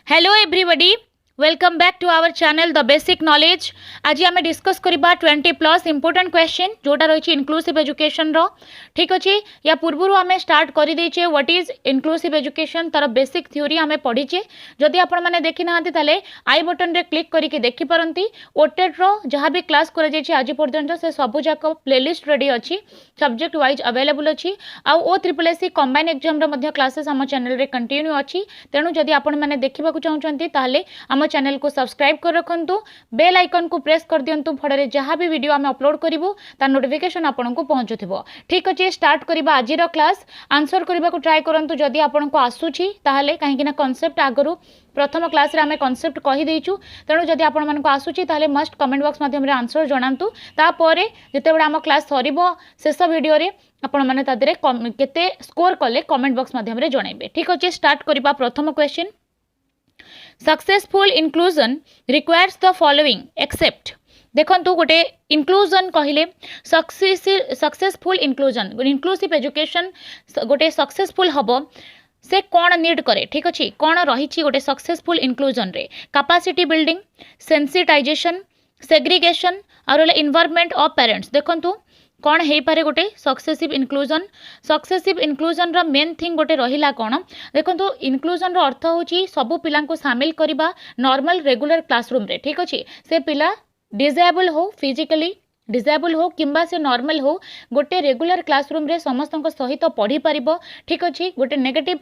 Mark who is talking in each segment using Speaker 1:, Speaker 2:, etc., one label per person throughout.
Speaker 1: Hello everybody, welcome back to our channel The Basic Knowledge. आज आम discuss करबा 20+ important question जोटा रही इनक्लूसिव एजुकेशन रो। ठीक अच्छे या पूर्व आम स्टार्ट कर देचे व्हाट इज इनक्लूसिव एजुकेशन तार बेसिक थ्योरी आम पढ़ीचे। जदि आपण मैंने देखी ना ताले आई बटन रे क्लिक करके देखि परंती। ओटेट रो जहाँ भी क्लास कर आज पर्यंत से सबू जाक प्लेलिस्ट रेडी अच्छी सब्जेक्ट वाइज अवेलेबल अच्छी आउ ओ ट्रिपल एससी कंबाइन एग्जाम रो क्लासेस आम चैनल रे कंटिन्यू अच्छी। तेणु जदि आपण मैंने देखा चाहते ताले आम चैनल को सब्सक्राइब कर रखु बेल आइकन को प्रेस कर दिंतु फल जहाँ भी वीडियो आम अपलोड करूँ तार नोटिफिकेशन आपन को पहुँचुव। ठीक अच्छे स्टार्ट करवा आज क्लास आंसर करने को ट्राए करूँ जदि आपन को आसूची ताहले कहीं कॉन्सेप्ट आगु प्रथम क्लास रे आम कॉन्सेप्ट कहीदेचु। तेणु जदि आपण मानक आसूची ताहले मस्ट कमेंट बॉक्स माध्यम रे आंसर जणांतु। तापर जेतेबेले आम क्लास सरीबो शेष वीडियो रे आपण माने तादरे केते स्कोर कले कमेंट बॉक्स माध्यम रे जणाइबे। ठीक अच्छे स्टार्ट करवा प्रथम question. Successful inclusion requires the following except. देखंतु गोटे इनक्लूजन कहले सक्सेसफुल इनक्लूजन इनक्लूसिव एजुकेशन गोटे सक्सेसफुल हबो से कौन नीड करे। ठीक अच्छे कौन रही गोटे सक्सेसफुल इनक्लूजन रे कैपेसिटी बिल्डिंग सेंसिटाइजेशन सेग्रीगेशन और इन्वायरमेंट ऑफ पेरेंट्स। देखंतु कौन हो पारे गोटे सक्सेसिव इनक्लूजन रो मेन थिंग गोटे रहिला कौन देखो इनक्लूजन रो अर्थ होची सबु पिला को शामिल करिबा नॉर्मल रेगुलर क्लासरूम रे। ठीक अच्छे से पिला डिजेबल हो फिजिकली डिजेबल हो किंबा से नॉर्मल हो गोटे रेगुलर क्लासरूम रे समस्त सहित पढ़ी पारिबो। ठीक अच्छे गोटे नेगेटिव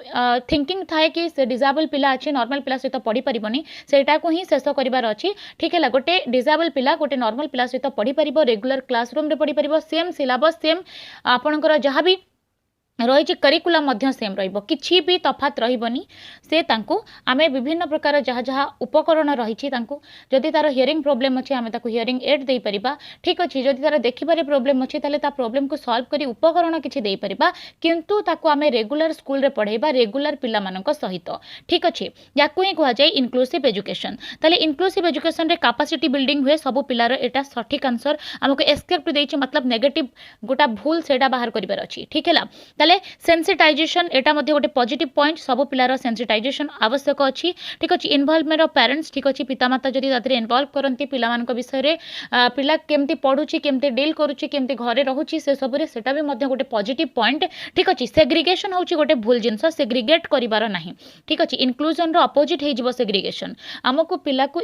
Speaker 1: थिंकिंग थाए कि से डिजेबल पिला अच्छे नॉर्मल पिला सहित पढ़ी पारिबोनी सेटा को ही शेष करिवार अछि। ठीक है गोटे डिजेबल पिला गोटे नॉर्मल पिला सहित पढ़ी पारिबो रेगुलर क्लासरूम रे पढ़ी पारिबो सेम सिलेबस सेम आपनकर जहाँ भी रही करिकुलम सेम रहिबो किछि भी तफात रहिबनी। से तांको आमे विभिन्न प्रकार जहाँ जहाँ उपकरण रही जदि तार हियरिंग प्रोब्लेम अच्छे आमे ताको हियरिंग एड दे परिबा। ठीक अच्छे जदि तार देखिबारे प्रोब्लेम अच्छे ताले ता प्रोब्लेम को सॉल्व करी उपकरण किछि दे परिबा किंतु ताको आमे रेगुलर स्कूल रे पढ़ेबा रेगुलर पिला मानक सहित। ठीक अच्छे याकू ही कह जाए इनक्लूसिव एजुकेशन। ताले इनक्लूसिव एजुकेशन रे कैपेसिटी बिल्डिंग हुए सब पिलार एटा सठिक आंसर आमको एस्केप देछि मतलब नेगेटिव गोटा भूल सेटा बाहर करिबार अछि। ठीक है सेंसिटाइजेशन एटा मध्ये गोटे पॉजिटिव पॉइंट सब पिलार सेंसिटाइजेशन आवश्यक अच्छी। ठीक अच्छे इनवॉल्वमेंट ऑफ पेरेंट्स। ठीक अच्छे पितामाता जदि तादरे इनवॉल्व करती पिला विषय रे पिला केमती पढ़ुची केमती डील करुची केमती घरे रहुची से सब रे सेटा भी मध्ये गोटे पॉजिटिव पॉइंट। ठीक अच्छे सेग्रीगेशन होची गोटे भूल जिनस सेग्रीगेट करिवार नाही। ठीक अच्छे इनक्लूजन रो अपोजिट हे जिवो सेग्रीगेशन आमको पिला को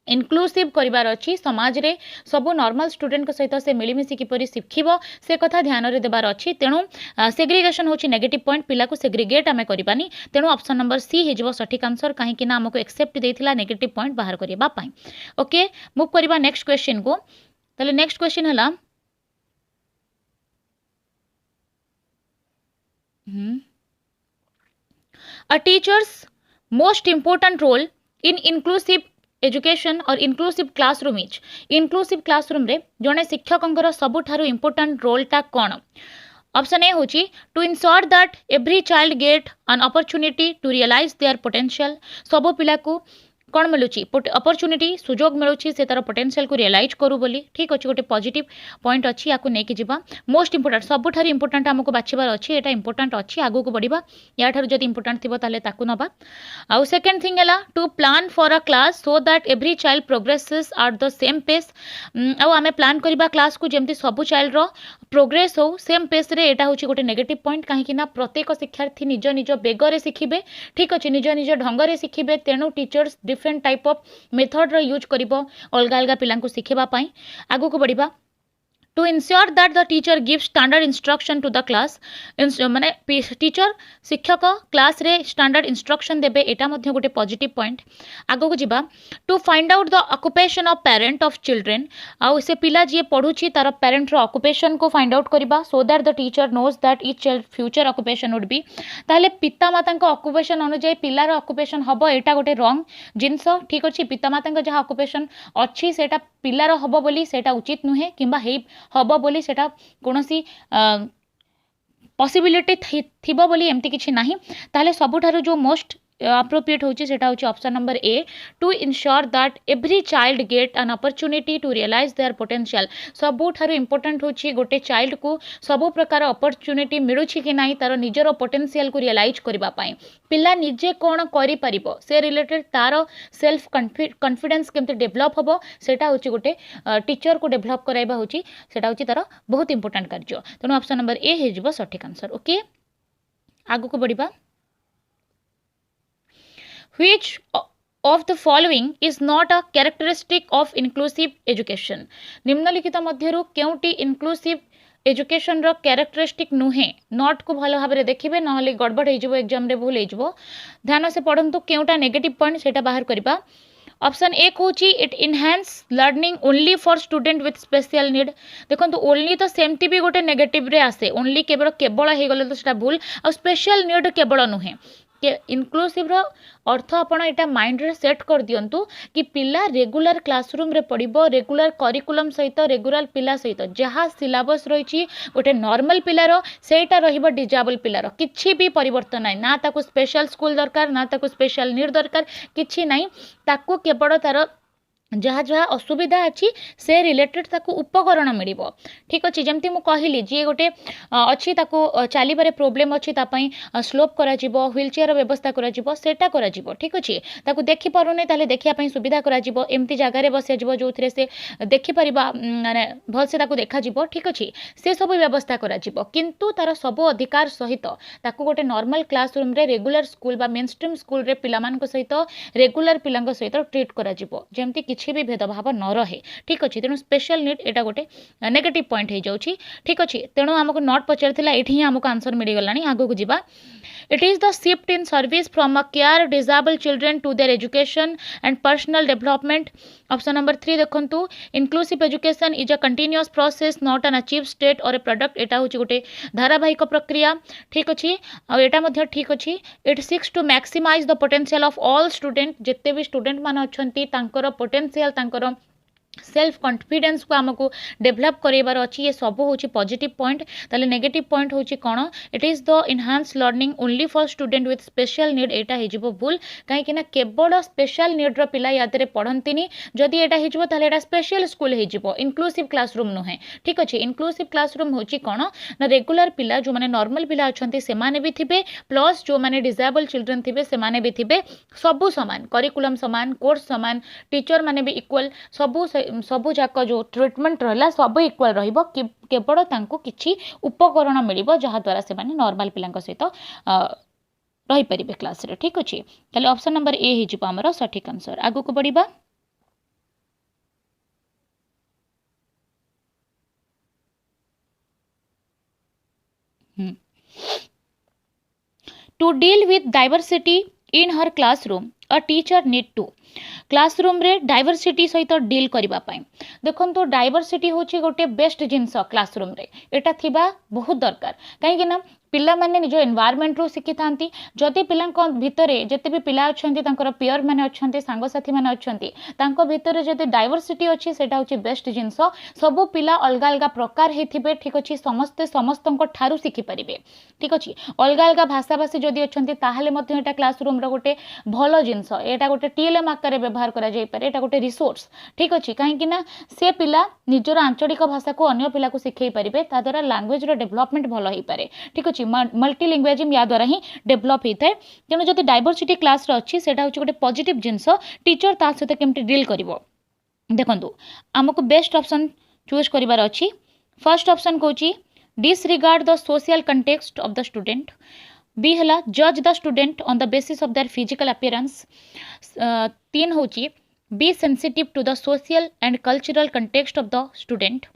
Speaker 1: इनक्लूसिव करिवार अच्छी समाज रे सबु नॉर्मल स्टूडेंट सहित से मिलमिशि किपरि शिखिबो से कथा ध्यान रे देबार अच्छी। तेणु सेग्रीगेशन होची नेगेटिव पॉइंट पिला को सेग्रीगेट आमे करिबानी। तेणु ऑप्शन नंबर सी हे जिवो सठिक आंसर कहीं कि ना हमको एक्सेप्ट देथिला नेगेटिव पॉइंट बाहर करिबा पई। ओके मूव करिबा नेक्स्ट क्वेश्चन को। तले नेक्स्ट क्वेश्चन हला a teachers most important role in inclusive education और inclusive classroom is. Inclusive classroom रे जने शिक्षकंकर सबुठारु इंपोर्टेंट रोलटा कौन। ऑप्शन ए होची to ensure that every child get an opportunity to realise their potential. सब पिला को कौन मिलूची अपॉर्चुनिटी सुजोग मिलूची से तार पोटेंशियल को रियलाइज करू बोली। ठीक अच्छे गोटे पॉजिटिव पॉइंट अच्छी या नहीं जीवा मोस्ट इंपोर्टेंट सबुठार इंपोर्टेंट आमको बाछिबार अच्छी एटा इंपोर्टेंट अच्छी आगू को बढ़िबा या ठार जदि इंपोर्टेंट थिबो ताले ताकू नबा। आउ सेकंड थिंग हैला to plan for a class so that every child progresses at the same pace. आउ आमे प्लान करबा क्लास को जेमती सबु चाइल्ड रो प्रोग्रेस हो सेम पेस रे एटा होची गोटे नेगेटिव पॉइंट कहीं ना प्रत्येक शिक्षार्थी निज निज बेगरे शिखिबे। ठीक अच्छे निज निज ढंगरे शिखिबे। तेणु teachers different type of method रो यूज करिबो अलग अलग पिला को शिखेबा पई। आगु को बढ़िबा to ensure that the teacher give standard instruction to the class माने टीचर शिक्षक क्लास रे स्टैंडर्ड इंस्ट्रक्शन देबे एटा मध्ये गोटे पॉजिटिव पॉइंट। आगो को जिबा to find out the occupation of parent of children. आउ से पिला जे पढुची तार पेरेंट रो ऑक्युपेशन को फाइंड आउट करबा सो that the teacher knows that each child future occupation would be. ताले पिता माता को ऑक्युपेशन अनुसार पिलार ऑक्युपेशन हबो एटा गोटे रॉन्ग जिंस। ठीक अछि पिता माता जहाँ ऑक्युपेशन अच्छी सेटा पिलार हबो बोली सेटा उचित नुहे किंबा हे हबो बोली सेटा कोनोसी पॉसिबिलिटी थिबो बोली एमती किछि नाही। ताले सबुठारु जो मोस्ट appropriate होची सेटा होची option number A to ensure that every child get an opportunity to realise their potential सबुठारु इंपोर्टेंट होची गोटे चाइल्ड को सबु प्रकार अपॉर्चुनिटी मिलुछि कि नाही तार निजर पोटेंशियल को रियलाइज करबा पई पिला निजे कोन करि परिबो से रिलेटेड तार सेल्फ कॉन्फिडेंस केमते डेवलप हबो सेटा होची गोटे टीचर को डेवलप कराइबा होची सेटा होची तार बहुत इंपोर्टेंट कार्य तेणु ऑप्शन नंबर ए हे जिवो सठिक आंसर ओके आगु को बढ़िबा Which of the following is not a characteristic of inclusive education? निम्नलिखित मध्यरु केउटी inclusive एजुकेशन रो कैरेक्टरिस्टिक नुहे नॉट को भलो भाबरे देखिबे नहले गड़बड़ हे जिवो एग्जाम रे भूल हे जिवो ध्यान से पढंतु केउटा नेगेटिव पॉइंट सेटा बाहर करबा ऑप्शन ए कहूँ it enhance learning only for student with special need देखो ओनली तो सेमती भी गोटे नेगेटिव रे आसे ओनली केवल केवल हो गले तो सेटा भूल आ स्पेशल नीड केवल नुहे इनक्लूसिव रो अर्थ आपण एटा माइंड रे सेट कर दियंतु कि पिला रेगुलर क्लासरूम रे पढ़िबो रेगुलर करिकुलम सहित रेगुलर पिला सहित जहाँ सिलेबस रही गोटे नॉर्मल पिलार सेटा रहिबो डिजेबल पिलार किछि भी परिवर्तन नाही ना ताको स्पेशल स्कूल दरकार ना ताको स्पेशल नीड दरकार किछि नाही ताको केवल तार जहाँ जहाँ असुविधा अच्छी से रिलेटेड ताकू उपकरण मिल ठीक अच्छे जमती मुझे कहली जी गोटे अच्छी चलबारे प्रोब्लेम अच्छी स्लोप करा व्हील चेयर व्यवस्था करा करा ठीक अच्छे ताकू देखी पारुनी ताले देखिया सुविधा करा एमती जगार बस जो थे से देखिपर माने भलसे देखा ठीक अच्छे से सब व्यवस्था करा किंतु तार सब अधिकार सहित ताकू गोटे नॉर्मल क्लासरूम रे रेगुलर स्कूल बा मेन स्ट्रीम स्कूल रे पिलामान सहित रेगुलर पिलांक सहित ट्रीट करा जमती किसी भी भेदभाव न रहे ठीक अच्छे तेणु स्पेशल नीड एटा गोटे नेगेटिव पॉइंट हो जाउछि ठीक अच्छे तेणु आमको नॉट पचार ये आमको आंसर मिल गला आगू को जीवा It is the shift in service from a care disabled children to their education and personal development. Option number 3 देखंतु inclusive education is a continuous process not an achieved state or a product एटा होची गोटे धारावाहिक प्रक्रिया ठीक अछि आ एटा मध्ये ठीक अछि it seeks to maximize the potential of all student जेते भी स्टूडेंट मान अछंती तांकर पोटेंशियल तांकर सेल्फ कॉन्फिडेंस को आमको डेवलप करार अच्छी ये सब हूँ पॉजिटिव पॉइंट ताले नेगेटिव पॉइंट हूँ कौन it is the enhance learning only for student with special need एटा हो भूल कहीं केवल स्पेशल नीड्र पिला यादे पढ़ती जदि एटा हो स्पेशल स्कूल हो इनक्लूसिव क्लासरूम नुहे ठीक अच्छे इनक्लूसिव क्लासरूम हूँ कौन ना रेगुलर पिला जो मैंने नॉर्मल पिला अच्छा से भी थे प्लस जो मैंने डिजेबल चिल्ड्रेन थे से भी थे सबू सामान करिकुलम सामान कोर्स सामान टीचर मैंने भी इक्वल सबू सबू जाक जो ट्रिटमेंट रहा सब इक्वल केवल तांको किछि उपकरण मिल जहाँद्वारा से नॉर्मल पिला सहित रही पारे क्लास रे ठीक अच्छे ताले ऑप्शन नंबर ए हो आमर सठिक आंसर आगु को बढ़िबा To deal with diversity in her classroom, a teacher need to classroom रे डाइवर्सिटी सहित डील करबा पाई देखो तो डाइवर्सिटी होची गोटे बेस्ट जिनस क्लासरूम रे एटा थिबा बहुत दरकार कहीं ना पिला माने निज एनवायरनमेंट रो शिखि थांती जदि पिलांको भितरे जते भी पिला अछंती तांकर पियर माने अछंती सांग साथी माने अछंती तांको भितरे जदि डाइवर्सिटी अछि सेटा होची बेस्ट जिनस सब पिला अलगा अलगा प्रकार हेथिबे ठीक अछि समस्ते समस्तंको ठारू शिखि परिबे ठीक अछि अलगा अलगा भाषा भाषी जदि अछंती ताहाले मध्ये एटा क्लासरूम रो गोटे भलो जिनस एटा गोटे टीएलएम आकार व्यवहार करा जाय पारे एटा गोटे रिसोर्स ठीक अछि काहे कि ना से पिला निजर आंचलिक भाषा को अन्य पिला को शिखै परिबे ता द्वारा लैंग्वेज रो डेवलपमेंट भलो होई पारे ठीक अछि मल्टीलिंग्वेजिज्म या द्वारा ही डेवलप होता है तेणु जब डाइवर्सिटी क्लास अच्छी से गोटे पॉजिटिव जिनस टीचर ता सहित केमती डील करिवो देखंतु आमको बेस्ट ऑप्शन चूज करिवार अछि फर्स्ट ऑप्शन कहूची disregard the social context of the student B हला जज the student on the basis of their physical appearance तीन होची be sensitive to the social and cultural context of the student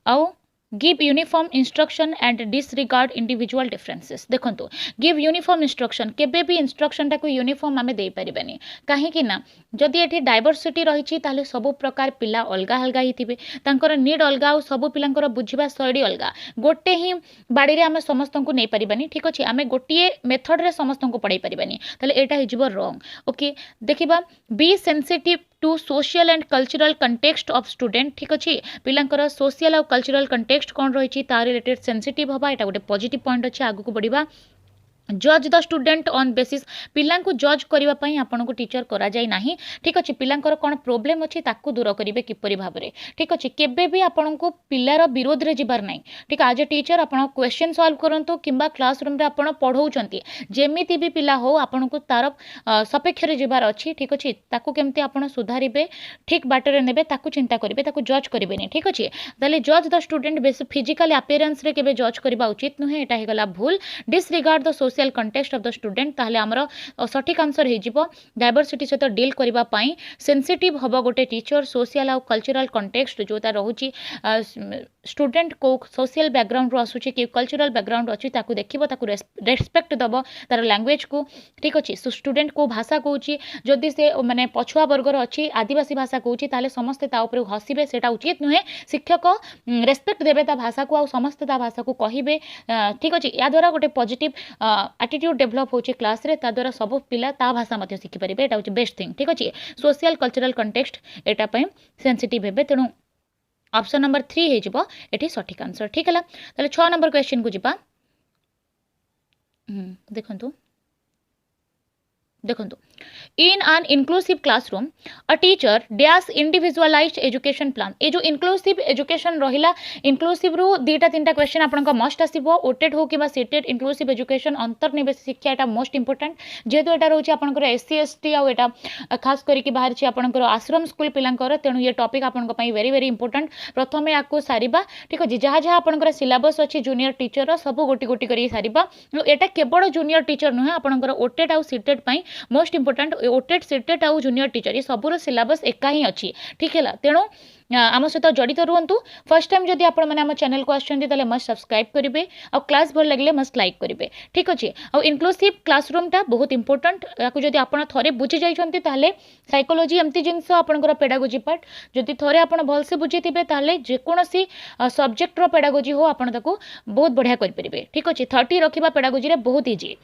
Speaker 1: आउ give uniform instruction and disregard individual differences देखंतु give uniform instruction केबे भी instruction टाको uniform आमे दे परिबानी काहे ना जदि एठी डाइवर्सिटी रही ताले सब प्रकार पिला अलगा अलगा ही थिबे तांकर नीड अलगा और सब पिलांकर बुझिबा शैली अलगा गोटे ही बाड़ी रे आमे समस्त को नै परिबानी ठीक अछि आमे गोटिए मेथड रे समस्त को पढ़ाई परिबानी ताले एटा हिजबो रॉन्ग ओके देखिबा be sensitive to social and cultural context of student ठीक अच्छे पिलांकर सोशल और कल्चरल कंटेक्स्ट कौन रही रिलेटेड सेंसिटिव हवा यहाँ गोटे पॉजिटिव पॉइंट अच्छे आगू को बढ़िबा जज द स्टूडेंट ऑन बेसिस पिला को जज करने आपन को टीचर करा जाए नहीं। ठीक अच्छे पिलांकर कौन प्रोब्लेम अच्छी ताकू दूर करेंगे किपरि भाव में। ठीक अच्छे केबे भी आपन को पिलार विरोध रे जिबार नहीं। ठीक आज ए टीचर आप क्वेश्चन सॉल्व करंतु किंबा क्लासरूम रे आपन पढ़ाउछंती जेमिति भी पिला हो आपन को तार सपेक्ष रे जिबार अच्छी। ठीक अच्छे ताकू केमती आपन सुधारिबे ठीक बाटर नेबे ताकू चिंता करेंगे ताकू जज करेंगे नहीं। ठीक अच्छे ताले जज the student base physical appearance रे केबे जज करबा उचित नुहे। एटा हे गला भूल। Disregard the social context of the student ताहले आमर सठिक आंसर हो डायवर्सिटी सहित डील करबा पई सेंसिटिव हबो गोटे टीचर सोशल आउ कल्चरल कंटेक्स्ट जोटा रहउची स्टूडेंट को सोशल बैकग्राउंड रो आसुची कि कल्चरल बैकग्राउंड अछि ताकू देखिबो ताकू रेस्पेक्ट दबो तार लैंग्वेज को। ठीक अछि स्टूडेंट को भाषा कहूची जदि से माने पछुआ वर्गर अछि आदिवासी भाषा कहूची ताले समस्त ता ऊपर हसिबे सेटा उचित नुहे। शिक्षक रेस्पेक्ट देबे ता भाषा को आ समस्त ता भाषा को कहिबे। ठीक अछि या द्वारा गोटे पॉजिटिव एटीट्यूड डेभलप होची क्लास रे ता द्वारा सब पिला ता भाषा मध्ये शिखि परिबे। एटा होची बेस्ट थिंग। ठीक अछि सोशल कल्चरल कंटेक्स्ट एटा पय सेंसिटिव हेबे तेनु ऑप्शन नंबर 3 हे जिवो एठी सठिक आंसर। ठीक हला ताले 6 नंबर क्वेश्चन को जिबा। देखंतु देखंतु in an inclusive classroom a teacher dash individualized education plan. ए जो इनक्लूसिव एजुकेशन रहिला इनक्लूसिव रु दीटा तीनटा क्वेश्चन आपनका मस्ट आसीबो ओटेड हो किबा सीटेड इनक्लूसिव एजुकेशन अंतर्निवेश शिक्षा एटा मोस्ट इंपोर्टेंट जेहेतु एटा रहउची आपनकर एससी एसटी आ एटा खास करी कि बाहर छी आपनकर आश्रम स्कूल पिलांकर तेनु ये टॉपिक आपनका पई वेरी वेरी इंपोर्टेंट। प्रथमे याको सारिबा। ठीक अछि जहा जहा आपनकर सिलेबस अछि जूनियर टीचर रो सब गोटी गोटी करी सारिबा। एटा केवल जूनियर टीचर नुहे आपनकर ओटेड आ सीटेड पई मोस्ट इंपोर्टेंट ओटेड सीटेड आउ जूनियर टीचर ये सबूर सिलेबस एका ही अच्छी। ठीक है तेणु आम सहित जड़ित रुहतु। फर्स्ट टाइम जदि आप आम चैनल को आसते मस्ट सब्सक्राइब करेंगे और क्लास भल लगे मस्ट लाइक करेंगे। ठीक अच्छे आउ इनक्लूसिव क्लासरूम टा बहुत इंपोर्टेंट जदि आप थे बुझी जाइए साइकोलोजी एमती जिनस आपंकर पेडागोजी पार्ट जदि थे आप भलसे बुझी थे जेकोसी सब्जेक्टर पेडागोजी हो आप बहुत बढ़िया करेंगे। ठीक अच्छे 30 रखा पेडागोजी बहुत इजी।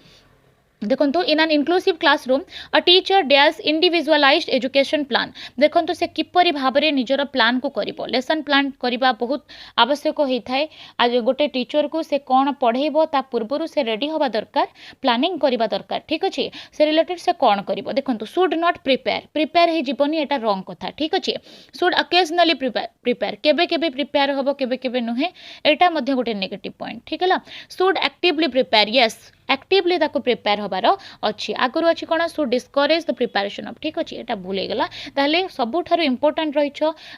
Speaker 1: देखो इन an inclusive classroom a teacher dash individualized education plan. देखो से किपरि भाव में निजर प्लान को करिवो लेसन प्लान करबा बहुत आवश्यक होता है। आज गोटे टीचर को से कौन पढ़ेबो ता पूर्व से रेडी होबा दरकार प्लानिंग करबा दरकार। ठीक अच्छे से रिलेटेड से कौन करिवो देखो शुड नॉट प्रिपेयर ही जीवनी एटा रॉन्ग कथा। ठीक अच्छे शुड अकेजनली प्रिपेयर केबे केबे प्रिपेयर होबो केबे केबे नुहे एटा मध्ये गोटे नेगेटिव पॉइंट। ठीक है should actively prepare yes actively ताको प्रिपेयर होबार अच्छी आगुरी अच्छी कौन सो डिस्करेज द प्रिपेरेशन ऑफ। ठीक अच्छे यहाँ भूल गला ताहले सबुठारु इंपोर्टेंट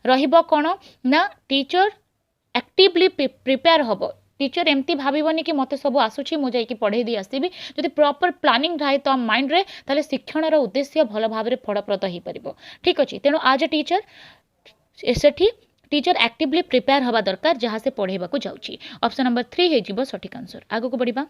Speaker 1: रहिबो कौन ना टीचर एक्टिवली प्रिपेयर होबो। टीचर एमती भावनी कि मत सब आसूची मुझे पढ़े दी आसबि जब प्रॉपर प्लानिंग रहे तो माइंड रे ताहले शिक्षण उद्देश्य भल भाव में फलप्रद हो पार। ठीक अच्छे तेणु आज a teacher Sethi teacher actively prepare होबा दरकार जहाँ से पढ़ेबा को जाउची। ऑप्शन नंबर 3 हे जिवो सठिक आंसर। आगो को बढ़िबा।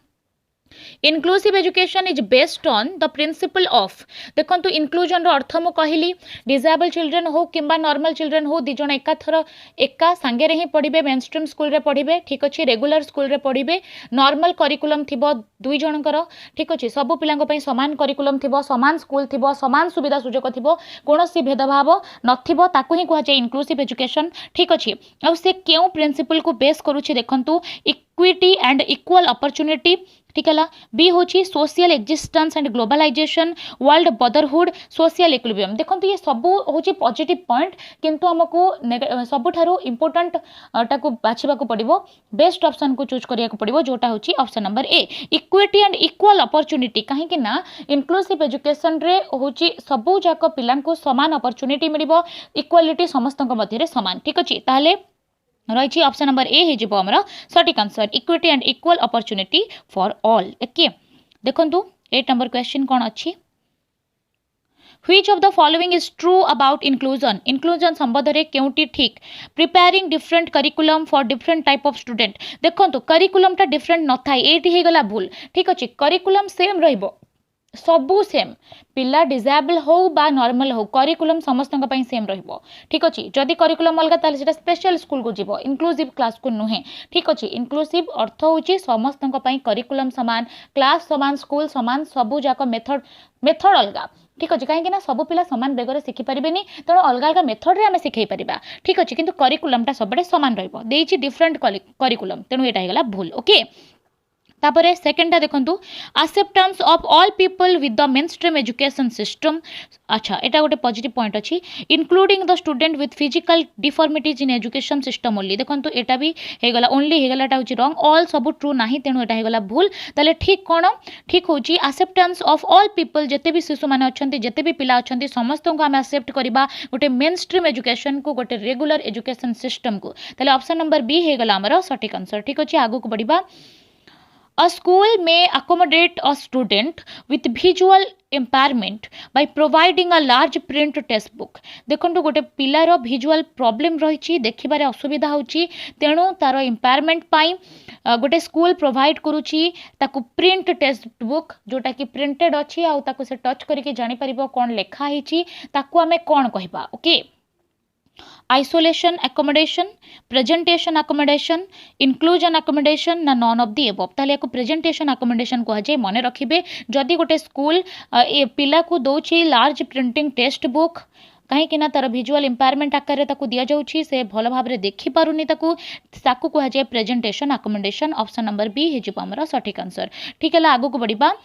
Speaker 1: Inclusive education is based on the principle of. देखो इनक्लूजन अर्थ मु कहली डिसेबल चिल्ड्रेन हो किंबा नॉर्मल चिल्ड्रेन हो दी जण एका थर एका सांगे रे ही पढ़िबे मेनस्ट्रीम स्कूल रे पढ़िबे। ठीक अच्छे रेगुलर स्कूल रे पढ़िबे नॉर्मल करिकुलम थिबो दुई जनकर। ठीक अच्छे सब पिलांको पई समान करिकुलम थिबो समान स्कूल थिबो समान सुविधा सुजोग थिबो कोनोसी भेदभाव नथिबो ताकू ही कहा इनक्लूसिव एजुकेशन। ठीक अच्छे आ से केउ प्रिंसिपल को बेस करूछि देखंतु इक्विटी एंड इक्वल अपॉर्चुनिटी। ठीक है बी हूँ social existence and globalisation world brotherhood social equilibrium. देखो ये सब हूँ पॉजिटिव पॉइंट किंतु आमको सबुठारु इंपोर्टेंट टाको बाछिबा को पड़िबो बेस्ट ऑप्शन को चूज करिया को पड़िबो जोटा हूँ option number a equity and equal opportunity. कहीं ना इनक्लूसिव एजुकेशन रे हूँ सबू जाक पिला समान अपॉर्चुनिटी मिलिबो इक्वालिटी समस्त मध्य समान। ठीक अच्छे ताहले रही ऑप्शन नंबर ए हो आमर सठिक answer equity and equal opportunity for all. Okay देखो 8 नंबर क्वेश्चन कौन अच्छी Which of the following is true about inclusion? Inclusion संबंध रे केउटी ठीक preparing different curriculum for different type of student। देखो curriculum टा different न थाए एटी हे गला भूल। ठीक अच्छे curriculum सेम रहिबो सबू सेम पिला डिसेबल हो बा नॉर्मल हो करिकुलम समस्त सेम रहिबो। ठीक अच्छे जदि करिकुलम अलग ताले सेटा स्पेशल स्कूल को जीवो इनक्लूसिव क्लास को नुहे। ठीक अच्छे इनक्लूसिव अर्थ होची समस्त करिकुलम समान क्लास समान स्कूल समान सबू जाक मेथड अलग। ठीक अच्छे कहीं सब पिला सामान बेगर शिखिपारे तेणु अलग अलग मेथड रे आम शिखई पार। ठीक अच्छे किंतु करिकुलम टा सब सामान रहिबो देइछि डिफरेंट करिकुलम तेणु एटा हेगला भूल। ओके तापर सेकेंडा देखंतु acceptance of all people with the mainstream education system। अच्छा एटा गोटे पॉजिटिव पॉइंट अच्छी including the student with physical deformities in education system only. देखंतु एटा भी हेगला ओनली हेगला एटा होची रॉन्ग ऑल सब ट्रू नाही तेणु एटा हेगला भूल। ताले ठीक कोन ठीक होची एक्सेप्टेंस ऑफ ऑल पीपल जते भी शिशु माने अछंती जते भी पिला अछंती समस्त को हम एक्सेप्ट करबा गोटे मेन स्ट्रीम एजुकेशन को गोटे रेगुलर एजुकेशन सिस्टम को। ताले ऑप्शन नंबर बी हेगला हमर सटीक आंसर। ठीक अछि आगु को बढ़िबा A school may accommodate a student with visual impairment by providing a large print textbook। देखो गोटे पिलार visual problem रही देखिबारे असुविधा होची तेणु तार इम्पेयरमेंट पाई गोटे स्कूल प्रोवाइड करुची ताकू प्रिंट टेक्स्ट बुक जोटा कि प्रिंटेड अच्छी आउ ताकू से टच करके जानि परिबो कोन लेखा हिची ताकू आमे कोन कहबा। Okay isolation accommodation presentation accommodation inclusion accommodation ना नॉन ऑफ दी एबव। ताले को प्रेजेंटेशन अकोमोडेशन कह जाए मन रखिबे जदि गोटे स्कूल ए पिला को दउची लार्ज प्रिंटिंग टेक्स्ट बुक कहीं तार भिजुआल इम्पेयरमेंट आकार दि जाऊँगी से भल भाव देखी पारुनी ताकू कह जाए presentation accommodation. Option number B हो सठिक आंसर। ठीक है आगू को बढ़िबा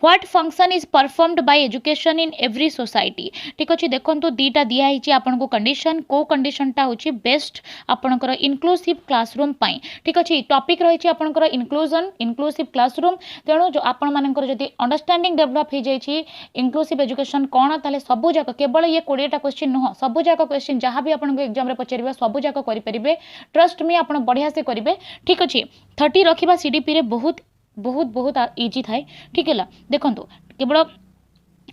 Speaker 1: What function is performed by education in every society। ठीक अच्छे देखो दीटा दिखाई आपन को कंडीशन को कंडीशन टा होची बेस्ट आपनकर इनक्लूसिव क्लासरूम पाई। ठीक अच्छे टॉपिक रही आपनकर इनक्लूजन इनक्लूसिव क्लासरूम तेणु जो आपण मानकर जदि अंडरस्टैंडिंग डेवलप हो जाए इनक्लूसिव एजुकेशन कौन ताले सबू जाक केवल ये 20टा क्वेश्चन नुह सबू जाक क्वेश्चन जहाँ भी आपन एग्जाम पचारे सबू जाक करेंगे ट्रस्ट मी आप बढ़िया से करेंगे। ठीक अच्छे 30 रखा सीडीपी रे बहुत बहुत बहुत इजी थाए। ठीक है देखो केवल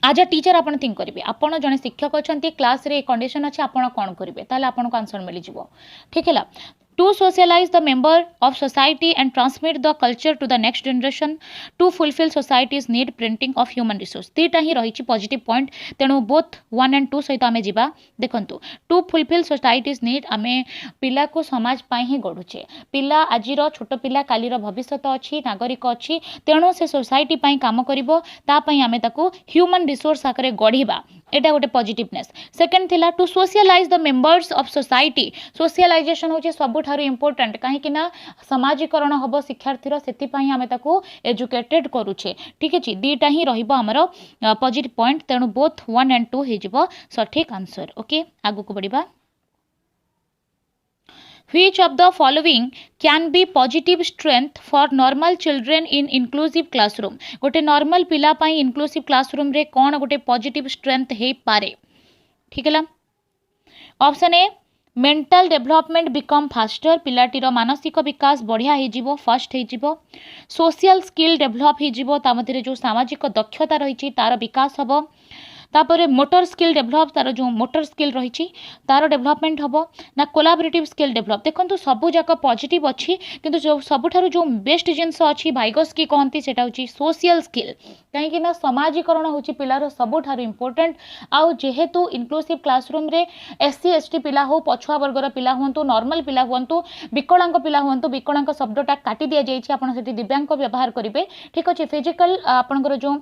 Speaker 1: आज अ टीचर आपन थिंक करेंगे आपन जने शिक्षक अच्छा क्लास रे कंडीशन अच्छे आपन कौन करेंगे ताले आपन को आंसर मिल जाव। ठीक है to socialize the member of society and transmit the culture to the next generation to fulfill society's need printing of human resource। दीटा ही रही पॉजिटिव पॉइंट तेणु बोथ 1 and 2 सहित आमे जिबा। देखंतु टू फुलफिल सोसाइटीज नीड आमे पिला को समाज पाई ही गढ़ुचे पिला आजिर छोट पिला कालीर भविष्यत अच्छी नागरिक अच्छी तेणु से सोसाइटी पाई काम करिवो ता पाई आमे ताको ह्यूमन रिसोर्स आकरे गढ़िबा एटा गोटे पॉजिटिवनेस। सेकंड थिला to socialise the members of society socialisation होचे सबुठारु इंपोर्टेंट कहीं ना समाजीकरण हम शिक्षार्थीर से आमे ताको एजुकेटेड करूचे। ठीक है दीटा ही रहिबो हमर पॉजिटिव पॉइंट तेणु बोथ 1 and 2 हो जिवो सठिक आंसर। ओके आगु को बढ़िबा Which of the following can be positive strength for normal children in inclusive classroom। गोटे नॉर्मल पिला पाई inclusive classroom रे कौन गोटे पॉजिटिव स्ट्रेंथ हे पारे। ठीक है option A mental development become faster पिलाटीर मानसिक विकास बढ़िया हो फास्ट हो सोशल स्किल डेवलप हो जो सामाजिक दक्षता रही तार विकास हम तापर मोटर स्किल डेवलप तार जो मोटर स्किल रही तार डेवलपमेंट हम ना कोलाबरेटिव स्किल डेवलप। देखो सबू जाक पॉजिटिव अच्छी किंतु जो सबुठारु जो बेस्ट जिनस अच्छी भाइगस की कहती से सोशल स्किल कहीं समाजीकरण होची पिलार सबुठारु इंपोर्टेंट आउ जेहेतु इनक्लूसिव क्लासरूम रे SC ST पिला हो पछुआ वर्गर पिला हुंतु नॉर्मल पिला हुंतु विकलांग पिला हुंतु विकलांग शब्दटा काटी दिया जाइए आपन सेठी दिव्यांग व्यवहार करेंगे। ठीक अच्छे फिजिकल आपनकर जो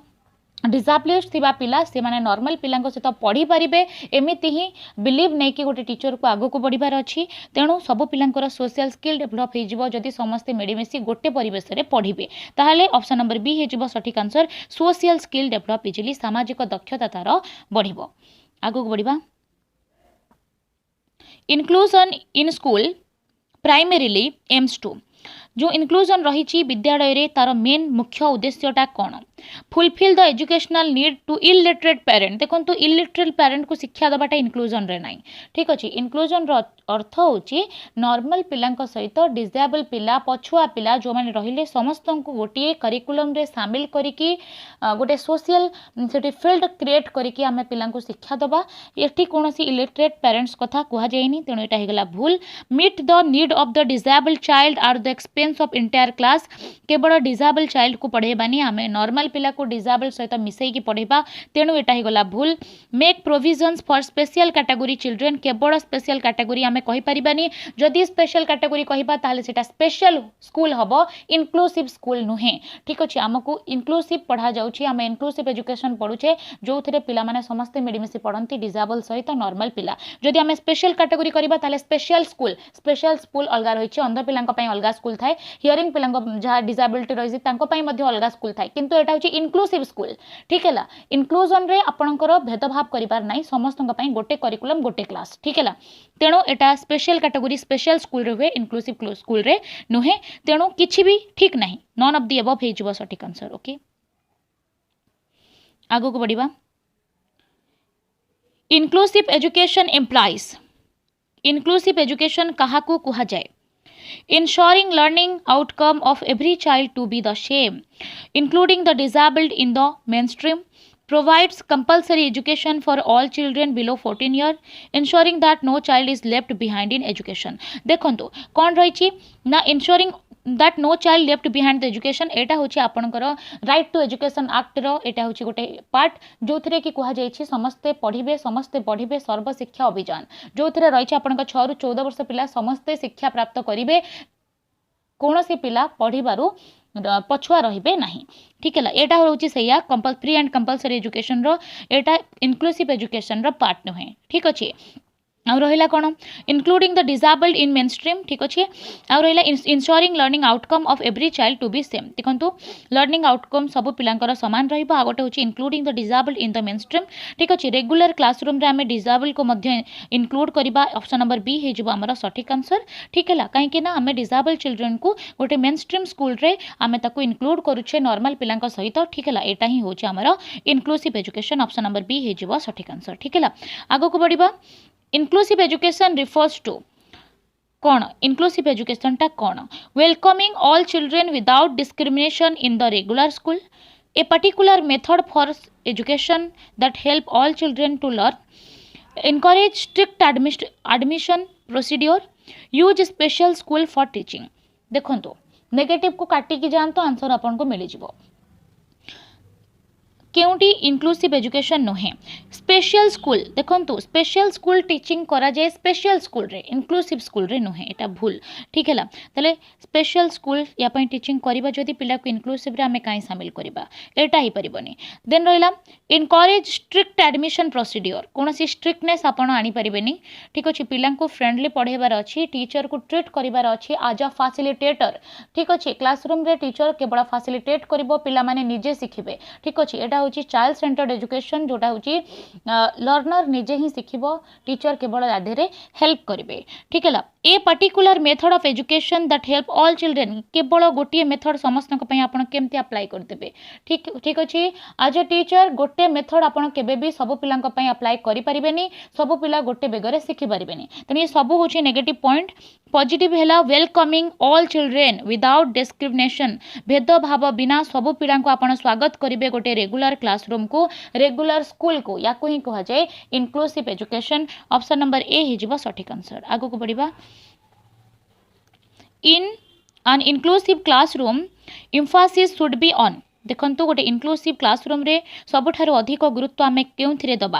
Speaker 1: डिसाबिलिटी थिबा पिला से माने नॉर्मल पिलांको सहित पढ़ी पारिबे एमिति ही बिलीव नहीं कि गोटे टीचर को आगो को बढ़िबार अच्छी तेणु सब पिलांकर सोशल स्किल डेवलप हो जिवो जदि समस्ते मिलीमिशि गोटे परिवेश रे पढ़िबे ताहले ऑप्शन नंबर बी हे जिवो सठिक answer social skill develop easily सामाजिक दक्षता तार बढ़िबो। आगो को बढ़िबा inclusion in school primarily aims to जो इनक्लूजन रही विद्यालय रे तार मेन मुख्य उद्देश्यटा कौन fulfil the educational need to illiterate parent. देखो इलिटरेट पेरेंट को शिक्षा दबाटा इनक्लूजन रे नाई। ठीक अच्छे इनक्लूजन अर्थ होची नॉर्मल पिलांक सहित डिसेबल पिला पछुआ पिला जो मैंने रहिले समस्त को गोटे करिकुलम रे शामिल करिकी गोटे सोशल से फील्ड क्रिएट करिकी आमे पिलांक शिक्षा दबा एठी कोनोसी इलिटरेट पेरेंट्स कथा कुहा जायनी तेणु एटा हेगला भूल। Meet the need of the disable child or the expense of entire class केवल डिसेबल चाइल्ड को पढ़ेबानी आमे नॉर्मल पिला को डिसेबल सहित मिसैकी पढ़ेबा तेणु एटा हेगला भूल। Make provisions for special category children केवल स्पेशल कैटेगरी आमे कहि परिबानी जदि स्पेशल कैटेगरी कहिबा ताले सेटा स्पेशल स्कूल हबो इनक्लूसिव स्कूल नुहे। ठीक अछि हमकु इनक्लूसिव पढ़ा जाउछि आमे इनक्लूसिव एजुकेशन पढुछे जो थरे पिला माने समस्त मिडिमिसि पढंती डिसेबल सहित नॉर्मल पिला जदि आमे स्पेशल कैटेगरी करिबा ताले स्पेशल स्कूल अलगा रहिछि अंध पिलांक पई अलगा स्कूल थाए थाए हियरिंग पिला जहाँ डिसेबिलिटी रही अलग स्कूल थाए किंतु एटा होची इनक्लूसिव स्कूल ठीक है इनक्लूजन रे आपणकर भेदभाव करिबार नाही समस्त गोटे करिकुलम गोटे क्लास ठीक है तेणु एटा स्पेशल कैटेगरी स्पेशल स्कूल रे हुए इनक्लूसिव स्कूल रे नुहे तेणु किछि भी ठीक नाही नॉन ऑफ द अबव हे जिवो सटीक आंसर ओके आगो को बढ़िबा inclusive education employs inclusive education काहाकू कुहा जाए ensuring learning outcome of every child to be the same including the disabled in the mainstream provides compulsory education for all children below 14 years ensuring that no child is left behind in education देखंतु कोन रहिछि ना ensuring that no child left behind the education एटा होछि आपनकर right to education act रो एटा होछि गोटे part जो थरे कि कुहा जाइछि समस्ते पढ़िबे सर्व शिक्षा अभियान जो थरे रहिछि आपनकर 6 रु 14 वर्ष पिला समस्ते शिक्षा प्राप्त करिवे कोनोसी पिला पढ़िबारु पछुआ रहिबे नाही ठीक है एटा होछि सैया free and compulsory education row Etah inclusive education row part नुहे ठीक अछि आउ रहिला कोन including the disabled in mainstream ठीक अच्छे आउ रहिला ensuring learning outcome of every child to be same देखंतु लर्निंग आउटकम सब पिलांकर समान रहिबा आ गोटे होछि including the disabled in the mainstream ठीक अच्छे रेगुलर क्लासरूम रे हमें डिसेबल्ड को मध्य इंक्लूड करबा ऑप्शन नंबर बी हे जिवो हमर सटीक आंसर ठीक है काहे कि ना हमें डिसेबल्ड चिल्ड्रन को गोटे मेन स्ट्रीम स्कूल रे हमें ताको इंक्लूड करूछे नॉर्मल पिलांक सहित ठीक है एटा ही होछि हमर inclusive education option number B हे जिवो सटीक आंसर ठीक है आगो को बढ़िबा inclusive education refers to कौन inclusive education टा कौन welcoming all children without discrimination in the regular school a particular method for education that help all children to learn encourage strict admission procedure use special school for teaching देखंतु negative को काटी की जान तो answer आपन को मिली जिवो केउटी inclusive education नुहे स्पेशल स्कूल देखंतु स्पेशल स्कूल टीचिंग करा जाए स्पेशल स्कूल रे इनक्लूसिव स्कूल रे नुहे एटा भूल ठीक है तले स्पेशल स्कूल या पई टीचिंग करिबा जदी पिला को इनक्लूसिव रे हमें काई शामिल करिबा एटा ही परिबनी देन रहिला इनकरेज स्ट्रिक्ट एडमिशन प्रोसीड्योर कोनसी स्ट्रिक्टनेस आपण आनी परिबेनी ठीक अछि पिला को फ्रेंडली पढेबार अछि टीचर को ट्रीट करिबार अछि एज अ फैसिलिटेटर ठीक अछि क्लासरूम रे टीचर केवल फैसिलिटेट करिवो पिला माने निजे सिखिबे ठीक अछि एटा होची चाइल्ड सेंटर्ड एजुकेशन जोटा होची लर्नर निजे ही सिखिबो टीचर केवल आधेरे हेल्प करिवे ठीक है a particular method of education that help all children केवल गोटे मेथड समस्त पई आपण केमती अप्लाई कर देबे ठीक ठीक अछि एज अ टीचर गोटे मेथड आपण केबे भी सब पिलांक पई अप्लाई करि परिबेनी सब पिला गोटे बेगरे सिखि परिबेनी तनी ये सब होची नेगेटिव पॉइंट पॉजिटिव हैला welcoming all children without discrimination भेदभाव बिना सब पिला को आपण स्वागत करिवे गोटे रेगुलर क्लासरूम को रेगुलर स्कूल को या को ही कहा जाए inclusive education option number A हे जिवो सटीक आंसर आगो को बढ़िबा इन an inclusive classroom emphasis should be on देखंतु गोटे इनक्लूसिव क्लासरूम रे सबठारु अधिक गुरुत्व आमे केउथिरे दबा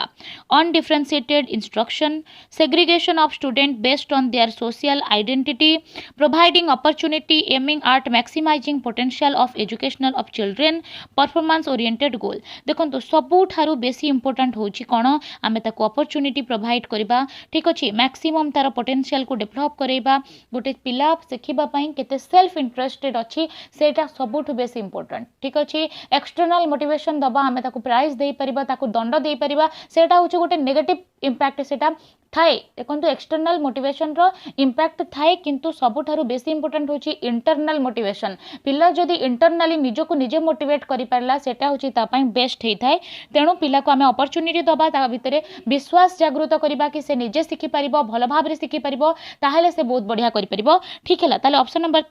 Speaker 1: undifferentiated instruction segregation of student based on their social identity providing opportunity aiming at maximizing potential of educational of children performance oriented goal देखंतु सबठारु बेसी इंपोर्टेंट होची कोन आमे ताको अपॉर्चुनिटी प्रोवाइड करबा ठीक अछि मैक्सिमम तार पोटेंशियल को डेवलप करैबा गोटे पिला सिखिबा पई केते सेल्फ इंटरेस्टेड अछि सेटा सबठु बेसी इंपोर्टेंट ठीक अछि एक्सटर्नल मोटिवेशन दबा हमें ताको प्राइज दे परिबा ताको दंड दे परिबा सेटा होची गोटे नेगेटिव इंपैक्ट सेटा थाए देखंतु एक्सटर्नल मोटिवेशन रो इंपैक्ट थाए किंतु सबठारु बेसी इंपोर्टेंट होची इंटरनल मोटिवेशन पिला जदी इंटरनली निजो को निजे मोटिवेट करि परला सेटा होची ता पई बेस्ट हेई थाए तेणु पिला को हमें अपॉर्चुनिटी दबा ता भितरे विश्वास जागृत करबा कि से निजे सिखि परिबो भलो भाव रे सिखि परिबो ताहेले से बहुत बढ़िया करि परिबो ठीक हैला ताले ऑप्शन नंबर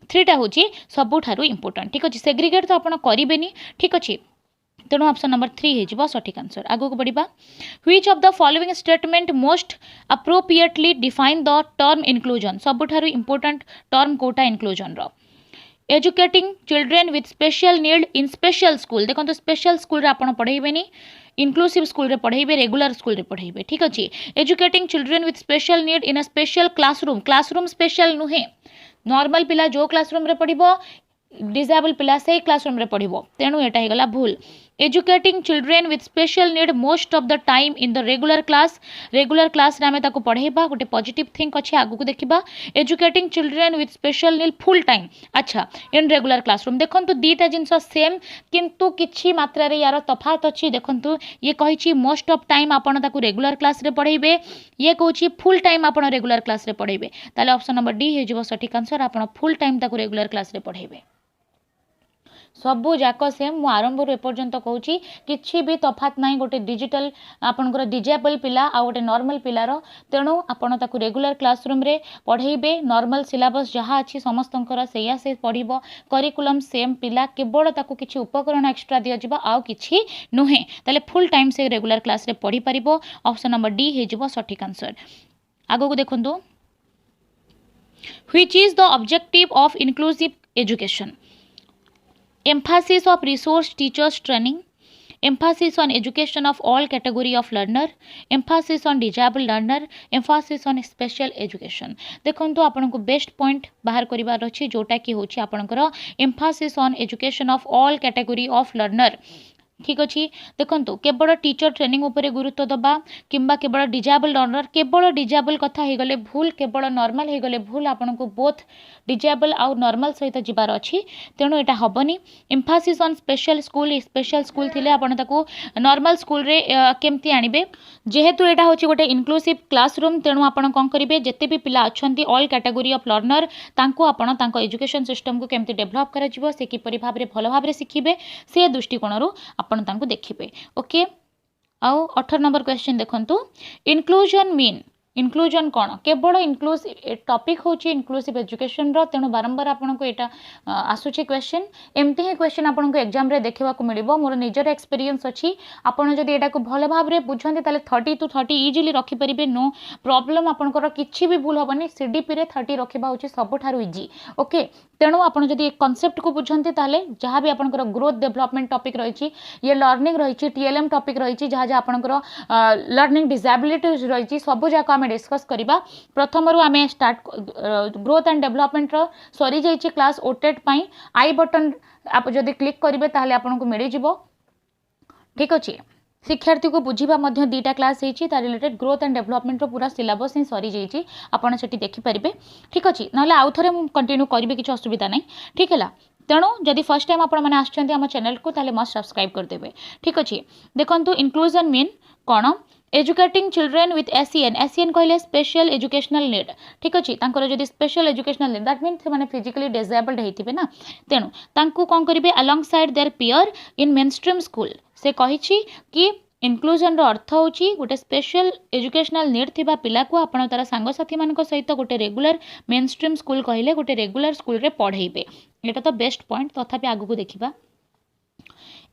Speaker 1: 3 टा होची सबठारु इंपोर्टेंट ठीक अछि सेग्रीगेट तो आपण करिबेनी ठीक अछि तेणु ऑप्शन नंबर 3 हे जिवो सटीक आंसर आगो को बढ़िबा which of the following statement most appropriately define the term inclusion सबठारु इंपोर्टेंट टर्म कोटा इंक्लूजन रो educating children with special need in special school देखो स्पेशल स्कूल रे आपण पढ़ेबेनी इनक्लूसिव स्कूल रे पढ़ेबे रेगुलर स्कूल रे पढ़ेबे ठीक अछि educating children with special need in a special classroom classroom special नुहे नॉर्मल पिला जो क्लासरूम रे पढ़िबो डिसेबल पिला से क्लासरूम रे पढ़िबो तेणु एटा हे गला भूल educating children with special need most of the time in the regular class रे आमे ताको पढ़ेबा गोटे पॉजिटिव थिंक अच्छे आगु को देखिबा educating children with special need full time अच्छा इन रेगुलर क्लासरूम देखंतु दीटा जिंस सेम किंतु किछि मात्रा रे यार तफात अछि देखंतु ये कहिछि मोस्ट ऑफ टाइम आपण ताको रेगुलर क्लास रे पढ़ेबे ये कहछि फुल टाइम आपण रेगुलर क्लास रे पढ़ेबे ताले ऑप्शन नंबर डी हे जिवो सठिक आंसर आपण फुल टाइम ताको रेगुलर क्लास रे पढ़ेबे सबू जाक सेम मु आरंभ एपर्यंत कहूँ कि भी तफात ना गोटे डिजिटल आपंकर डिजेबल पिला आ गोटे नॉर्मल पिलार तेणु आपण ताकू रेगुलर क्लासरूम रे पढ़ेबे नॉर्मल सिलेबस जहाँ अच्छी समस्तंकर सेया से पढ़िबो करिकुलम सेम पिला केवल ताकू किछि उपकरण एक्स्ट्रा दिया जिवो आउ किछि नुहे ताले फुल टाइम से रेगुलर क्लास रे पढ़ी परिबो ऑप्शन नंबर डी हे जिवो सठिक आंसर आगो को देखंतु which is the objective of inclusive education emphasis of resource teachers training, emphasis on education of all category of learner, emphasis on disabled learner, emphasis on special education देखो आपन को best point बाहर करिवार अछि जोटा कि होछि आपनकर emphasis on education of all category of learner ठीक अच्छे देखो केवल टीचर ट्रेनिंग उपरे गुरुत्व दबा किंबा केवल डिजेबल लर्नर केवल डिजेबल कथा हो गले भूल केवल नॉर्मल हो गले भूल आपन को बोथ डिजेबल आउ नॉर्मल सहित जिबार अछि तेणु एटा हबनी एम्फासिस ऑन स्पेशल स्कूल थिले आपन ताको नॉर्मल स्कूल रे केमती आनिबे जेहेतु एटा होछि गोटे इनक्लूसिव क्लासरूम तेणु आपन कोन करिवे जते भी पिला अछंती ऑल कैटेगरी ऑफ लर्नर तांको आपन तांको एजुकेशन सिस्टम को केमती डेवलप करा जिवो से किपरि भाबरे भलो भाबरे सिखिबे से दृष्टिकोणरू आपण तांको देखिबे ओके आउ 18 नंबर क्वेश्चन देखंतु इनक्लूजन मीन इनक्लूजन कौन केवल इनक्लूसिव टॉपिक होची इनक्लूसिव एजुकेशन रो तेणु बारंबार आपन को एटा आसुची क्वेश्चन एमती ही क्वेश्चन आपन को एग्जाम रे देखिबा को मिलिबो मोर निजर एक्सपीरियंस अछि आपन जदी एटा को भले भाव रे बुझंती ताले 30 to 30 इजीली रखि परिबे नो प्रॉब्लम आपन को किछि भी भूल होबनी सीडीपी रे 30 रखिबा होची सब थारु इजी ओके तेणु आपन जदी एक कांसेप्ट को बुझंती ताले जहां भी आपन को ग्रोथ डेवलपमेंट टॉपिक रहिछि ये लर्निंग रहिछि टीएलएम टॉपिक रहिछि जहां जहां आपन को लर्निंग डिसेबिलिटीज रहिछि सब जाक आमे डिस्कस करिबा प्रथम रु आमे स्टार्ट ग्रोथ एंड डेवलपमेंट रो सरी जाइछि क्लास ओटेट पई आई बटन आप जदी क्लिक करिवे ताले आपन को मिलि जिवो ठीक अछि शिक्षार्थी को बुझीबा मध्य दीटा क्लास हेछि ता रिलेटेड ग्रोथ एंड डेवलपमेंट रो पूरा सिलेबस ही सरी जाइछि आपन सेठी देखि परिबे ठीक अछि नले आउ थरे मु कंटिन्यू करिवे किछ असुविधा नै ठीक हैला तेणु जदि फर्स्ट टाइम आपण माने आछंती हम चैनल को ताले मस्ट सब्सक्राइब कर देबे ठीक अछि देखंतु इंक्लूजन मीन कोन एजुकेटिंग चिल्ड्रेन विथ एसईएन कहले स्पेशल एजुकेशनल नीड ठीक अच्छे जदि special educational need that mean से फिजिकली डिसेबल्ड होते ना तेणु तांकु कौन करेंगे alongside their peer in mainstream school से कही कि इनक्लूजन अर्थ होची गोटे स्पेशल एजुकेशनल नीड थिबा पिला को आपण तार सांगसाथी मानक सहित गोटे रेगुलर मेनस्ट्रीम स्कूल कहले गोटे रेगुलर स्कूल रे पढ़ेबे एटा तो बेस्ट पॉइंट तथापि आगु को देखिबा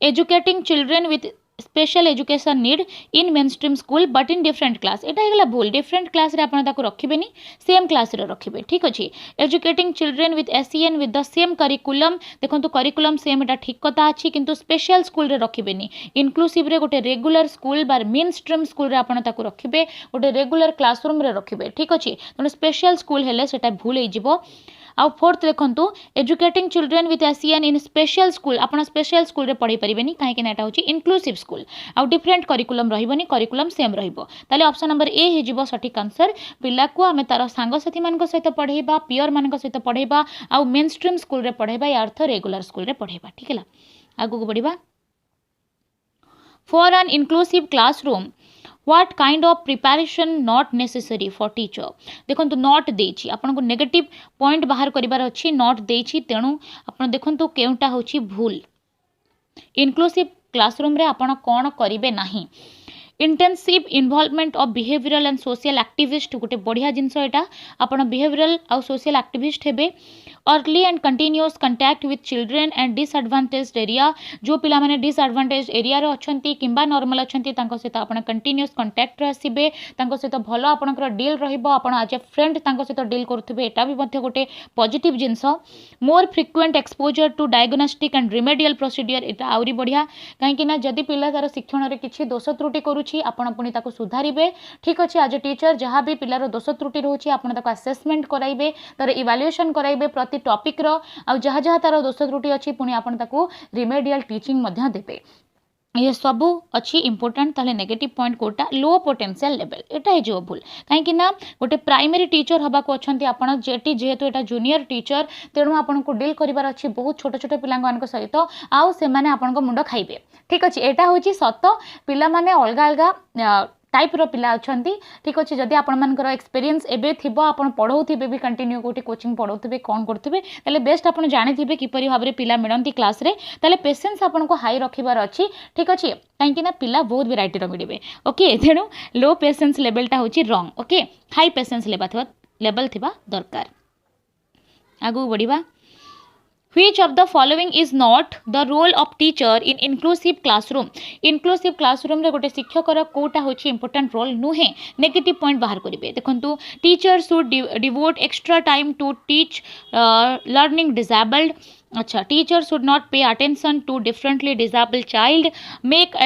Speaker 1: educating children with special education need in mainstream school but in different class एटा हेला भूल डिफरेंट क्लास रे आपण ताको रखिबेनी सेम क्लास रे रखिबे ठीक अछि educating children with SEN with the same curriculum देखंतु करिकुलम सेम एटा ठीक कथा अछि किंतु स्पेशल स्कूल रे रखिबेनी इनक्लूसिव रे गोटे रेगुलर स्कूल बार मेन स्ट्रीम स्कूल रे आपण ताको रखिबे गोटे रेगुलर क्लासरूम रे रखिबे ठीक अछि तने स्पेशल स्कूल हेले सेटा भूल हे जिवो आउ फोर्थ देखंतु educating children with SEN in special school आपण स्पेशल स्कूल रे पढ़ी परिबेनी काहे कि नेटा होची इनक्लूसिव स्कूल आउ डिफरेंट करिकुलम रहिबनी करिकुलम सेम रहिबो ताले ऑप्शन नंबर ए हे जिवो सठिक आंसर पिला को हमें तार सांगसाथी मानक सहित पढ़ेबा पियर मानक सहित पढ़ेबा आउ मेन स्ट्रीम स्कूल रे पढ़ेबा या अर्थ रेगुलर स्कूल रे पढ़ेबा ठीक हैला आगु को बढ़िबा for an inclusive classroom what kind of preparation not necessary for teacher देखो नॉट देछि आपन को नेगेटिव पॉइंट बाहर करिवार अछि नॉट देछि तेणु आपन देखंतु केउटा होछि भूल इनक्लूसिव क्लासरूम रे आपन कोन करिवे नाही intensive involvement of behavioural and social activist गोटे बढ़िया जिनस एटा आपन बिहेवियरल आउ सोशल एक्टिविस्ट हेबे early and continuous contact with children and disadvantaged area जो पिला माने डिसएडवांटेज एरिया रे अछंती किंबा नॉर्मल अछंती तांको सहित आपण कंटिन्यूअस कांटेक्ट रे आसीबे तांको सहित भलो आपनकर डील रहिबो आपण एज ए फ्रेंड तांको सहित डील करथबे एटा भी मध्ये गोटे positive things more frequent exposure to diagnostic and remedial procedure एटा आउरी बढ़िया काहे कि ना जदी पिला तार शिक्षण रे किछि दोष त्रुटि करूछि आपण पुनी ताको सुधारिबे ठीक अछि एज ए टीचर जहां भी पिलार दोष त्रुटि रहउछि आपण ताको असेसमेंट कराइबे तार इवैल्यूएशन कराइबे प्रति टॉपिक रो आ जहाँ जहाँ तार दोष त्रुटि अच्छी पुणी आपन ताको रिमेडियल टीचिंग मध्य देबे ये सबू अच्छी इंपोर्टेंट ताले नेगेटिव पॉइंट कोटा लो पोटेंशियल लेवल एटा हो भूल कहीं ना गोटे प्राइमरी टीचर हवा को अच्छा आपड़ जेटी जेहेतु यहाँ जूनियर टीचर तेणु आपन को डील करार अच्छी बहुत छोट छोट पिला सहित आउ से आपन मुंड खाइबे ठीक अच्छे यहाँ हूँ सत पिला माने अलग अलग टाइप रो पिला अच्छी ठीक अच्छे जदि आपर एक्सपीरियंस एबे थिबो आपण पढ़ाऊे भी कंटिन्यू कोटी कोचिंग पढ़ाऊे कौन करुवे तेल बेस्ट आप जानी किपरि भाव में पिला मिलती क्लास रे तेल पेसेंस आपन को हाई रखिबार अच्छी ठीक अच्छे कहीं पिला बहुत वेराइटी मिले ओके तेणु लो पेसेंस लेवलटा हूँ रंग ओके हाई पेसेंस लेवल थिबा दरकार आगु बढ़िबा Which of the following is not the role of teacher in inclusive classroom? Inclusive classroom रे गोटे शिक्षकर कोटा होची important role नुहे negative point बाहर करिवे देखंतु teacher should devote extra time to teach learning disabled अच्छा teacher should not pay attention to differently disabled child make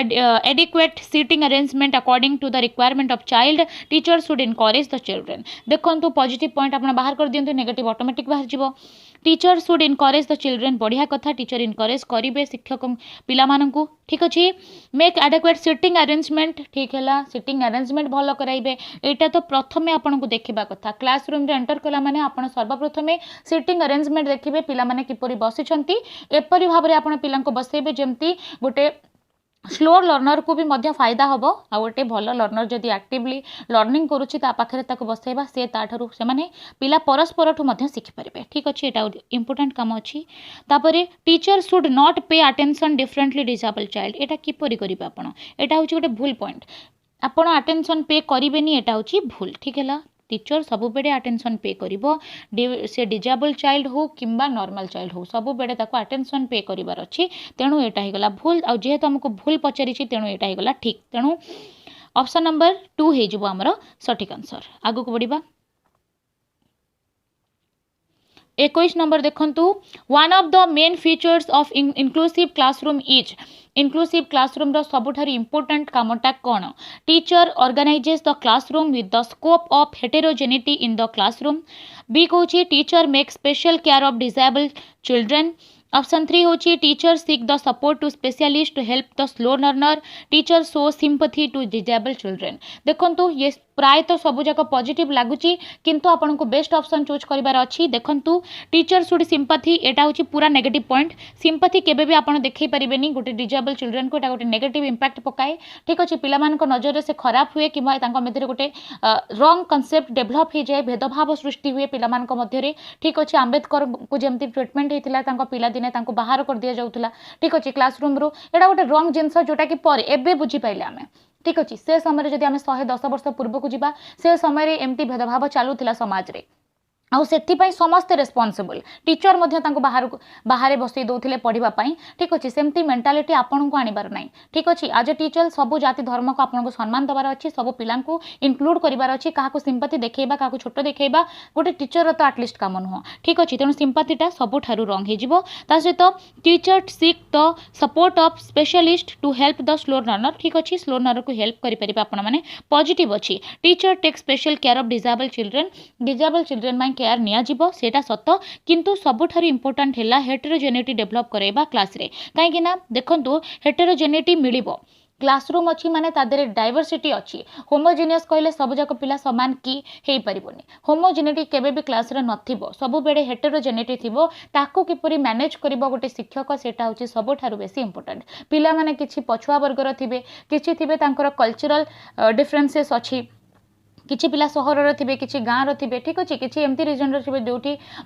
Speaker 1: adequate seating arrangement according to the requirement of child teacher should encourage the children देखंतु positive point आपण बाहर कर दियंतु negative automatic बाहर जिवो teacher should encourage the children बढ़िया कथा teacher encourage करेंगे शिक्षक पिला मानकु ठीक अच्छे मेक एडेक्वेट सिटिंग अरेंजमेंट ठीक है सिटिंग अरेंजमेंट भल कराइबे एटा तो प्रथमे आपन को देखा कथा क्लासरूम रे एंटर कला माने आपन सर्वप्रथमे सिटिंग अरेंजमेंट देखिबे पिला माने किपरि बसिछंती एपरि भाव रे आपन पिला को बसेबे जेमती गोटे स्लो लर्नर को भी मध्य फायदा हम आ गोटे भल लर्नर जदि एक्टिवली लर्निंग करुच्ची पाखे बसैबा से ताठू से माने पिला परस्पर शिखिपारे ठीक अच्छे यहाँ इंपोर्टेंट काम अच्छी तापर teacher should not pay attention differently disable child एटा किपरि करिबे आपण एटा होची गोटे भूल पॉइंट आपण अटेंशन पे करिवेनी एटा होची भूल ठीक है टीचर सबु बेडे अटेंशन पे करिवो से डिजेबल चाइल्ड हो किंबा नॉर्मल चाइल्ड हो सबु बेडे ताको अटेंशन पे करिवार अछि तेणु एटा हे गला भूल आ जेहेतु हमको भूल पचारि तेणु एटा हे गला ठीक तेणु ऑप्शन नंबर 2 हे जिवो हमर सटीक आंसर आगु को बढ़िबा 21 नंबर देखंतु one of the main features of inclusive classroom is inclusive classroom रो सबुठारी इंपोर्टेंट कामटा कौन teacher organizes the classroom with the scope of heterogeneity in the classroom B कहूँ teacher make special care of disable children option 3 होची teacher seek the support to specialist to help the slow learner teacher show sympathy to disable children देखंतु ये प्राय तो सबू जाक positive लगुच किंतु आपन को बेस्ट ऑप्शन चूज करिवार अछि देखंतु टीचर शुड सिंपथी एटा होची पूरा नेगेटिव पॉइंट सिंपथी केबे भी आपन देखै परिबेनी गोटे डिसेबल चिल्ड्रेन को एटा गोटे नेगेटिव इंपैक्ट पकाए ठीक अछि पिला मान को नजर रे से खराब हुए किबा तांको मध्य गोटे रॉन्ग कांसेप्ट डेवलप हो जाए भेदभाव सृष्टि हुए पिला मान को मध्य रे ठीक अछि आंबेडकर को जेमति ट्रीटमेंट हेतिला तांको पिला दिने तांको बाहर कर दिया जाउतला ठीक अछि क्लासरूम रो एटा गोटे रॉन्ग जिंस जोटा कि पर एबे बुझी पाइले आमे ठीक अच्छे से समय जब आम 110 वर्ष पूर्व को जीवा से समय एमती भेदभाव चलूला समाज रे आउ से समस्ते रेस्पॉन्सिबल टीचर बाहर बसई दौले पढ़ाई ठीक अच्छे सेमती मेंटालिटी आपन को आनिबार नहीं ठीक अच्छे आज ए टीचर सबू जाति धर्म को आपको सम्मान देवार अच्छी सब पिला इनक्लूड करार अच्छी क्या सिंपाथी देखा क्या छोट देखा गोटे टीचर तो आटलिस्ट कम नुह ठीक अच्छे तेणु सिंपाथीटा सबुठारु रंग हो सहित teacher seek the support of specialist to help the slow learner ठीक अच्छे स्लो लर्नर को हेल्प करेंगे आपने पॉजिटिव अच्छी teacher take special care of disable children care नियाजिबो सेटा सत किंतु सबुठारु इंपोर्टेंट हैला हेटेरोजेनिटी डेवलप कराइबा क्लास रे काहेकि ना देखंतु हेटेरोजेनिटी मिलिबो क्लासरूम अच्छी माने तादेरे डाइवर्सिटी अच्छी होमोजिनियस कहले सब जाक पिला समान की हेई परिबोनी होमोजिनिटी केबे भी क्लास रे नथिबो सब बेडे हेटेरोजेनिटी थिबो ताको किपरि मैनेज करिबो गोटे शिक्षक सेटा होची सबठारु बेसी इंपोर्टेंट पिला माने किछि पछुआ वर्गर थिबे किछि थिबे तांकर कल्चरल डिफरेंसेस अच्छी किछि पिला सहर थे किछि गाँव थे ठीक अच्छे किछि एमती रिजन थे जो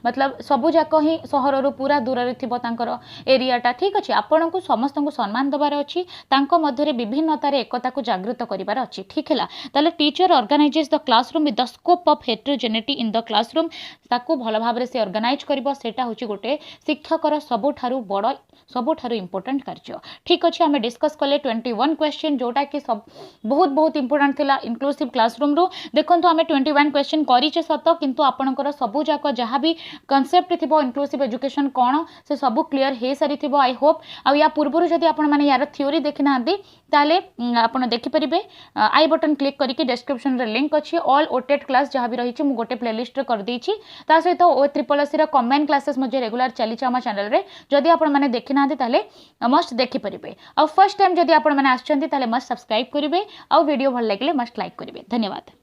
Speaker 1: मतलब सबूक ही सहर पूरा दूर थर एरियाटा ठीक अच्छे आपण को समस्त को सम्मान देवार अच्छी मध्य विभिन्नतार एकता को जागृत करार अच्छी ठीक है ताले teacher organizes the classroom with the scope of heterogeneity in the classroom ताकू भल भाव से ऑर्गेनाइज कर सेटा होची गोटे शिक्षकर सबुठारु बड़ सबुठारु इंपोर्टेंट कार्य ठीक अच्छे आम डिस्कस कले 21 क्वेश्चन जोटा कि सब बहुत इंपोर्टेंट थिला इंक्लूसिव क्लासरूम रो देखो आम 21 क्वेश्चन करें सत किंतु आपणकर सबू जाक जहाँ भी कनसेप्ट थी इनक्लूसिव एजुकेशन कौन से सब क्लीयर हो सारी आई होप आ या पूर्व जदि आपने यार थ्योरी देखी ना ताले आप देखिपारे आई बटन क्लिक करके डिस्क्रिप्शन रे लिंक अच्छी ऑल ओटेट क्लास जहाँ भी रही मुझे गोटे प्लेलिस्ट कर देछि ता सहित ओ SSC कमेंट क्लासेस मुझे रेगुलर चली आम चैनल रे जदि आपने देखी ना ताले मस्ट देखिपारे आ फर्स्ट टाइम जदि आपने आसछन्ती ताले मस्ट सब्सक्राइब करेंगे आ वीडियो भल लगे मस्ट लाइक करेंगे। धन्यवाद।